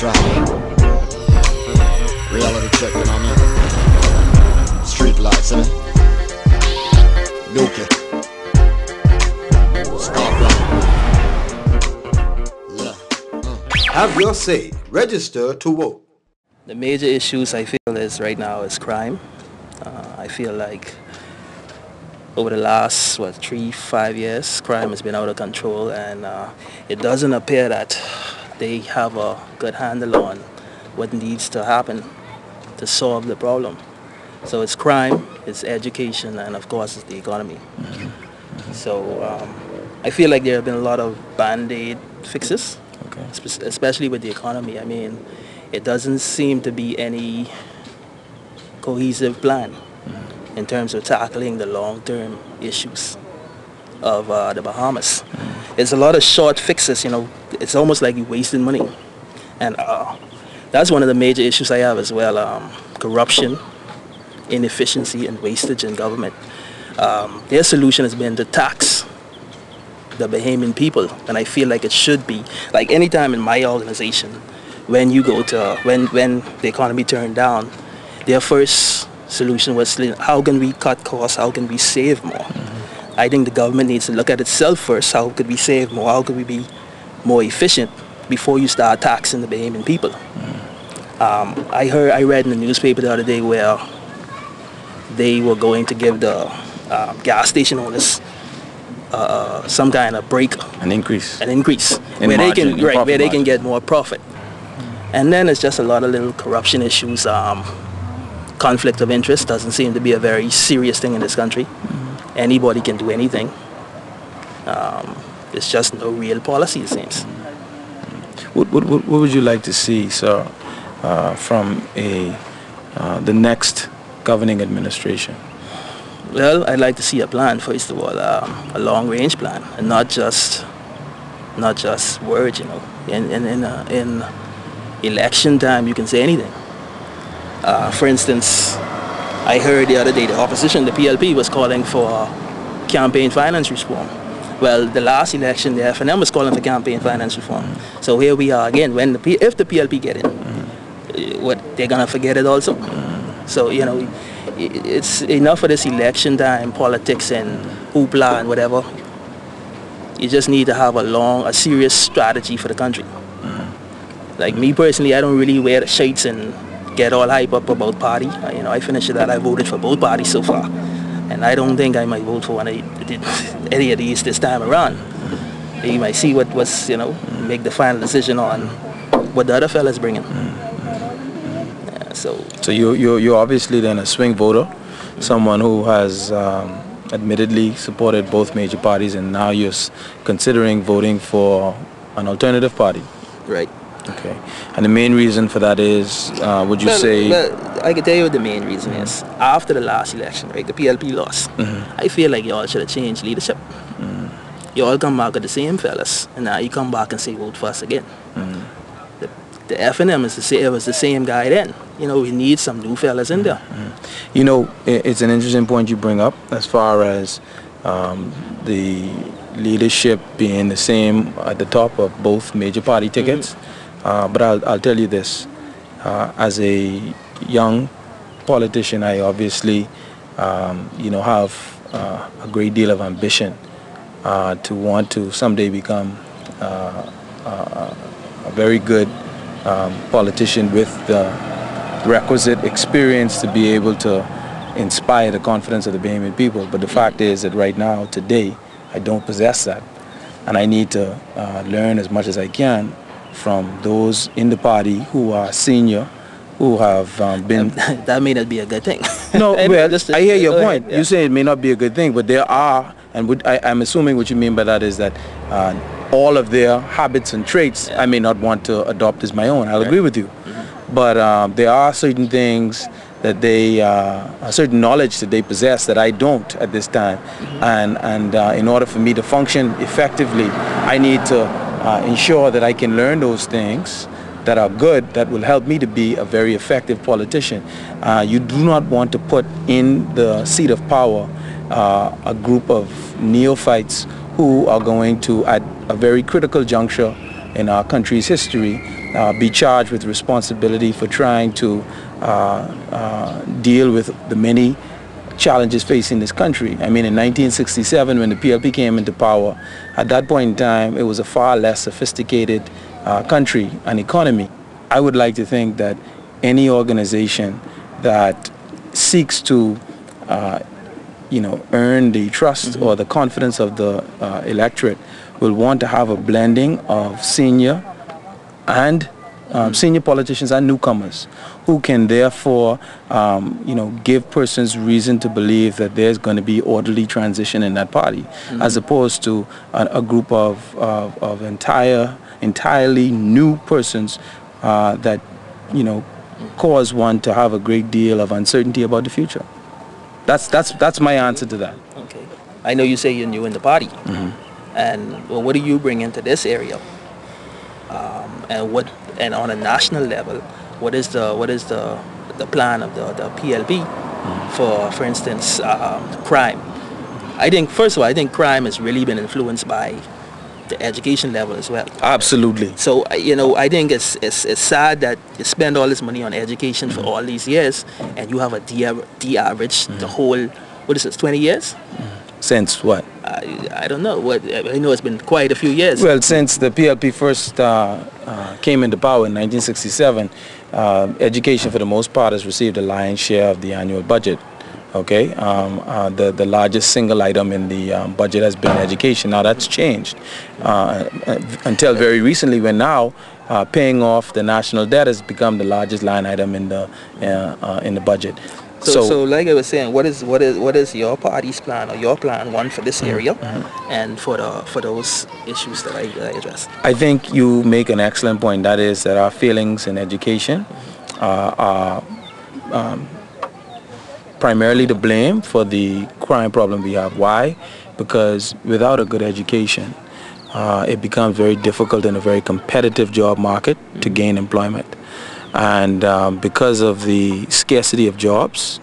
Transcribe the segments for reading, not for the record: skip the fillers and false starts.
That's right. Reality check, you know what I mean? Street lights, innit? Dookie. Have your say. Register to vote. The major issues I feel is right now is crime. I feel like over the last 3-5 years, crime has been out of control, and it doesn't appear that they have a good handle on what needs to happen to solve the problem. So it's crime, it's education, and of course it's the economy. So I feel like there have been a lot of band-aid fixes, especially with the economy. I mean, it doesn't seem to be any cohesive plan in terms of tackling the long-term issues of the Bahamas. It's a lot of short fixes, you know. It's almost like you're wasting money. And that's one of the major issues I have as well, corruption, inefficiency, and wastage in government. Their solution has been to tax the Bahamian people, and I feel like it should be. Like anytime in my organization, when you go to, when the economy turned down, their first solution was, how can we cut costs, how can we save more? I think the government needs to look at itself first. How could we save more? How could we be more efficient before you start taxing the Bahamian people? I read in the newspaper the other day where they were going to give the gas station owners some kind of break, an increase where they can get more profit. And then it's just a lot of little corruption issues. Conflict of interest doesn't seem to be a very serious thing in this country. Anybody can do anything. It's just no real policy, it seems. What would you like to see, sir, from the next governing administration? Well, I'd like to see a plan, first of all, a long-range plan, and not just words, you know. In election time, you can say anything. For instance, I heard the other day the opposition, the PLP, was calling for campaign finance reform. Well, the last election, the FNM was calling for campaign finance reform. So here we are again. If the PLP get in, what, they're gonna forget it also? So, you know, it's enough of this election time politics and hoopla and whatever. You just need to have a serious strategy for the country. Like me personally, I don't really wear the shirts and get all hype up about party. You know, I finished that. I voted for both parties so far, and I don't think I might vote for any of these this time around. You might see what was, you know, make the final decision on what the other fella's bringing. Yeah, so you're obviously then a swing voter, someone who has admittedly supported both major parties, and now you're considering voting for an alternative party. Right. Okay. And the main reason for that is, would you say... Well, I can tell you what the main reason is. After the last election, right, the PLP lost. I feel like y'all should have changed leadership. Y'all come back with the same fellas, and now you come back and say vote for us again. The FNM was the same guy then. You know, we need some new fellas in there. You know, it's an interesting point you bring up as far as the leadership being the same at the top of both major party tickets. But I'll tell you this, as a young politician, I obviously, you know, have a great deal of ambition to want to someday become a very good politician with the requisite experience to be able to inspire the confidence of the Bahamian people. But the fact is that right now, today, I don't possess that, and I need to learn as much as I can from those in the party who are senior, who have been... That may not be a good thing. No, well, I hear your point. Yeah. You say it may not be a good thing, but there are, and I'm assuming what you mean by that is that all of their habits and traits I may not want to adopt as my own. I'll agree with you. But there are certain things that they, a certain knowledge that they possess that I don't at this time. And in order for me to function effectively, I need to ensure that I can learn those things that are good, that will help me to be a very effective politician. You do not want to put in the seat of power a group of neophytes who are going to, at a very critical juncture in our country's history, be charged with responsibility for trying to deal with the many challenges facing this country. I mean, in 1967, when the PLP came into power, at that point in time, it was a far less sophisticated country and economy. I would like to think that any organization that seeks to earn the trust or the confidence of the electorate will want to have a blending of senior and senior politicians and newcomers who can therefore give persons reason to believe that there's going to be orderly transition in that party, as opposed to a group of entirely new persons that cause one to have a great deal of uncertainty about the future. That's my answer to that. Okay. I know you say you're new in the party, and well, what do you bring into this area? And on a national level, what is the plan of the PLP for instance, crime? I think first of all, I think crime has really been influenced by the education level as well. Absolutely. So I think it's sad that you spend all this money on education for all these years, and you have a de-average the whole, what is it, 20 years? Since what? I don't know. I know it's been quite a few years. Well, since the PLP first came into power in 1967, education for the most part has received a lion's share of the annual budget. Okay, the largest single item in the budget has been education. Now that's changed until very recently, when now paying off the national debt has become the largest line item in the budget. So like I was saying, what is your party's plan, or your plan one for this area and for those issues that I addressed? I think you make an excellent point. That is that our failings in education are primarily to blame for the crime problem we have. Why? Because without a good education, it becomes very difficult in a very competitive job market to gain employment. And because of the scarcity of jobs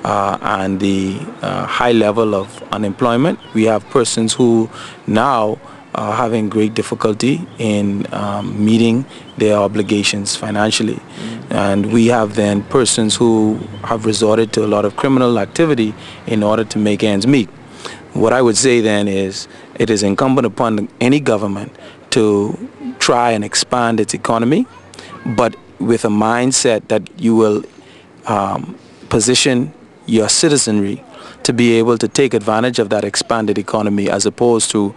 and the high level of unemployment, we have persons who now are having great difficulty in meeting their obligations financially. And we have then persons who have resorted to a lot of criminal activity in order to make ends meet. What I would say then is it is incumbent upon any government to try and expand its economy, but with a mindset that you will position your citizenry to be able to take advantage of that expanded economy, as opposed to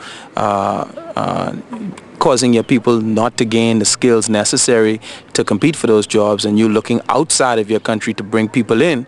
causing your people not to gain the skills necessary to compete for those jobs, and you looking outside of your country to bring people in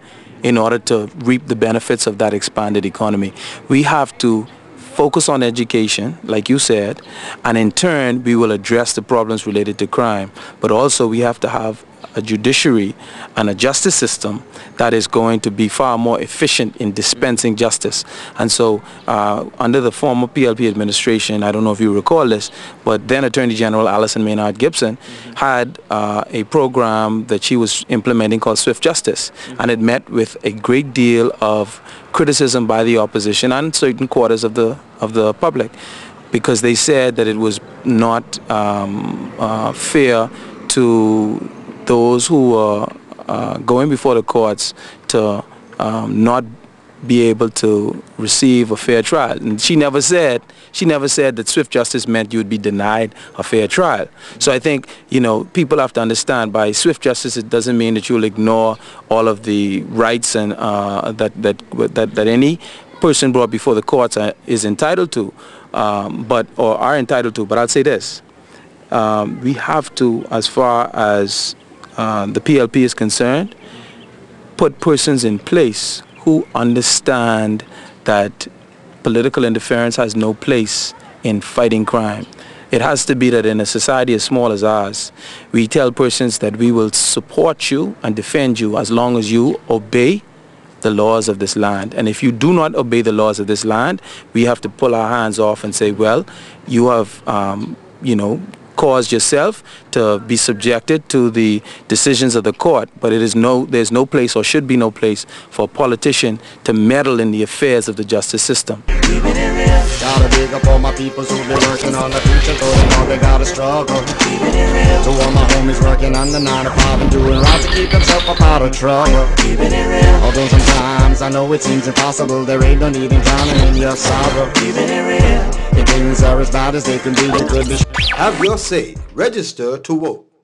order to reap the benefits of that expanded economy. We have to focus on education, like you said, and in turn we will address the problems related to crime. But also we have to have a judiciary and a justice system that is going to be far more efficient in dispensing justice. And so under the former PLP administration, I don't know if you recall this, but then Attorney General Alison Maynard Gibson had a program that she was implementing called Swift Justice, and it met with a great deal of criticism by the opposition and certain quarters of the public, because they said that it was not fair to those who were going before the courts to not be able to receive a fair trial. And she never said that swift justice meant you would be denied a fair trial. So I think, people have to understand, by swift justice it doesn't mean that you'll ignore all of the rights and that any person brought before the courts is entitled to, or are entitled to. But I'll say this: we have to, as far as the PLP is concerned, put persons in place who understand that political interference has no place in fighting crime. It has to be that in a society as small as ours, we tell persons that we will support you and defend you as long as you obey the laws of this land. And if you do not obey the laws of this land, we have to pull our hands off and say, well, you have, caused yourself to be subjected to the decisions of the court, but there's no place, or should be no place, for a politician to meddle in the affairs of the justice system. Gotta big up all my peoples who been working on the future, so they know they gotta struggle. Keeping it real. To all my homies working on the 9 to 5 and doing right to keep themselves up out of trouble. Keeping it real. Although sometimes I know it seems impossible, there ain't no need in drowning in your sorrow. Keeping it real. If things are as bad as they can be, they could be. Have your say. Register to vote.